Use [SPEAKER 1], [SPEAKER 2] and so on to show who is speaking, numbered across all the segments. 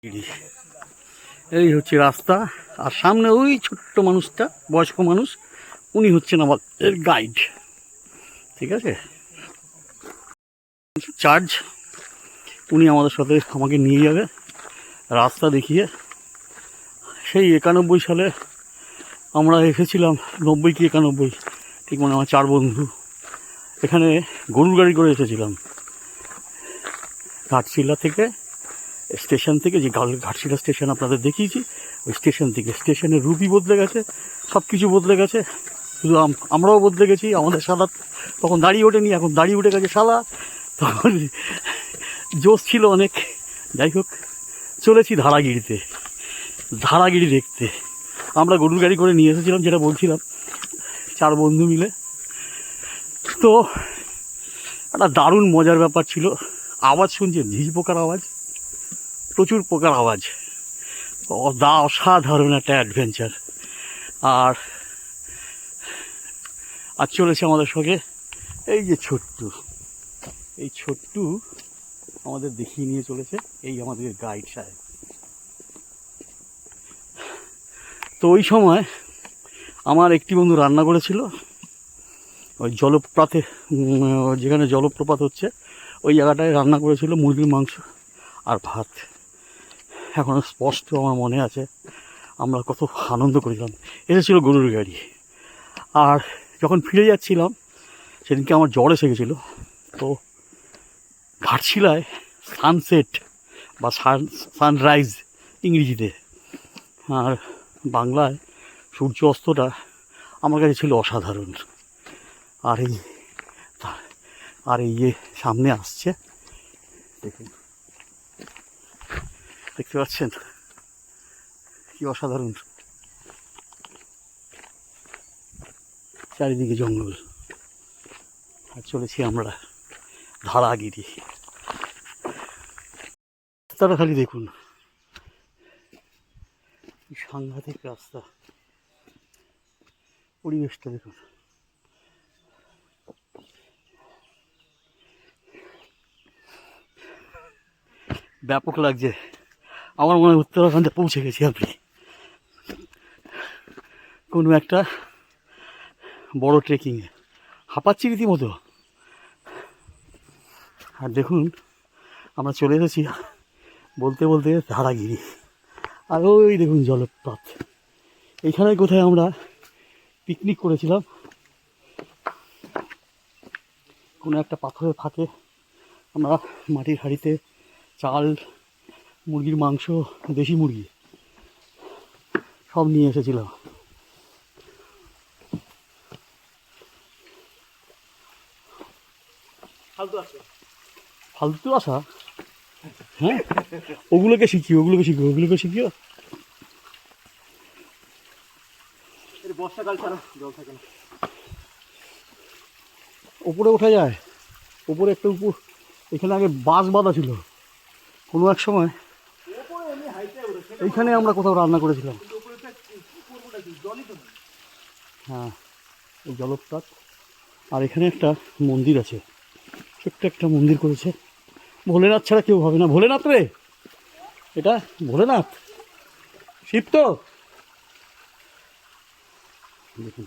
[SPEAKER 1] এই হচ্ছে রাস্তা, আর সামনে ওই ছোট্ট মানুষটা, বয়স্ক মানুষ, উনি হচ্ছেন আমাদের গাইড। ঠিক আছে, চার্জ, উনি আমাদের সাথে আমাকে নিয়ে যাবে রাস্তা দেখিয়ে। সেই 91 সালে আমরা এসেছিলাম, 90 কি 91, ঠিক মানে আমার 4 বন্ধু এখানে গরুর গাড়ি করে এসেছিলাম ঘাটশিলা থেকে, স্টেশন থেকে, যে ঘাটশিলা স্টেশন আপনাদের দেখিয়েছি, ওই স্টেশন থেকে। স্টেশনের রূপই বদলে গেছে, সব কিছু বদলে গেছে, শুধু আমরাও বদলে গেছি। আমাদের শালা তখন দাড়ি ওঠেনি, এখন দাড়ি উঠে গেছে শালা, তখন জোশ ছিল অনেক। যাই হোক, চলেছি ধারাগিরি দেখতে। আমরা গরুর গাড়ি করে নিয়ে এসেছিলাম, যেটা বলছিলাম, 4 বন্ধু মিলে। তো একটা দারুণ মজার ব্যাপার ছিল। আওয়াজ শুনছেন, ঝিঝ পোকার আওয়াজ, প্রচুর পোকার আওয়াজ, অসাধারণ একটা অ্যাডভেঞ্চার। আর চলেছে আমাদের সঙ্গে এই যে ছোট্টু আমাদের দেখিয়ে নিয়ে চলেছে, এই আমাদের গাইড সাহেব। তো ওই সময় আমার একটি বন্ধু রান্না করেছিল ওই জলপ্রপাতে, যেখানে জলপ্রপাত হচ্ছে ওই জায়গাটায় রান্না করেছিল মুরগির মাংস আর ভাত। এখনও স্পষ্ট আমার মনে আছে, আমরা কত আনন্দ করেছিলাম। এসেছিল গরুর গাড়ি। আর যখন ফিরে যাচ্ছিলাম সেদিনকে আমার জ্বর এসে গেছিলো। তো ঘাটশিলায় সানসেট বা সানরাইজ ইংরেজিতে, আর বাংলায় সূর্য অস্তটা আমার কাছে ছিল অসাধারণ। আর এই যে সামনে আসছে, দেখুন, দেখতে পাচ্ছেন কি অসাধারণ, চারিদিকে জঙ্গল। আর চলেছি আমরা ধারাগিরি। রাস্তাটা খালি দেখুন, কি সাংঘাতিক রাস্তা, পরিবেশটা দেখুন। ব্যাপক লাগছে, আমার মনে হয় উত্তরাখণ্ডে পৌঁছে গেছি আপনি, কোনো একটা বড় ট্রেকিংয়ে। হাঁপাচ্ছি রীতিমতো। আর দেখুন, আমরা চলে এসেছি বলতে বলতে ধারাগিরি। আর ওই দেখুন জলপ্রপাত। এইখানে কোথায় আমরা পিকনিক করেছিলাম, কোনো একটা পাথরের ফাঁকে আমরা মাটির হাঁড়িতে চাল, মুরগির মাংস, দেশি মুরগি সব নিয়ে এসেছিলাম। ফালতু আসা, হ্যাঁ, ওগুলোকে শিখিও। বর্ষাকাল ছাড়া জল থাকে না, ওপরে ওঠা যায়। ওপরে একটা এখানে আগে বাঁশ বাঁধা ছিল কোনো এক সময়, এইখানে আমরা কোথাও রান্না করেছিলাম। হ্যাঁ, এই জলপ্রপাত। আর এখানে একটা মন্দির আছে, ছোট্ট একটা মন্দির করেছে। ভোলেনাথ ছাড়া কেউ হবে না। ভোলেনাথ রে, এটা ভোলেনাথ, শিব তো। দেখুন,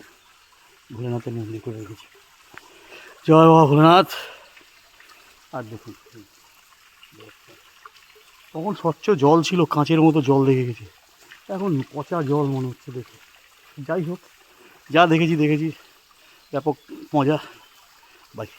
[SPEAKER 1] ভোলেনাথের মন্দির করে রেখেছে। জয় বাবা ভোলেনাথ। আর দেখুন, তখন স্বচ্ছ জল ছিল, কাঁচের মতো জল দেখে গেছে, এখন পচা জল মনে হচ্ছে দেখে। যাই হোক, যা দেখেছি ব্যাপক মজা। বাই।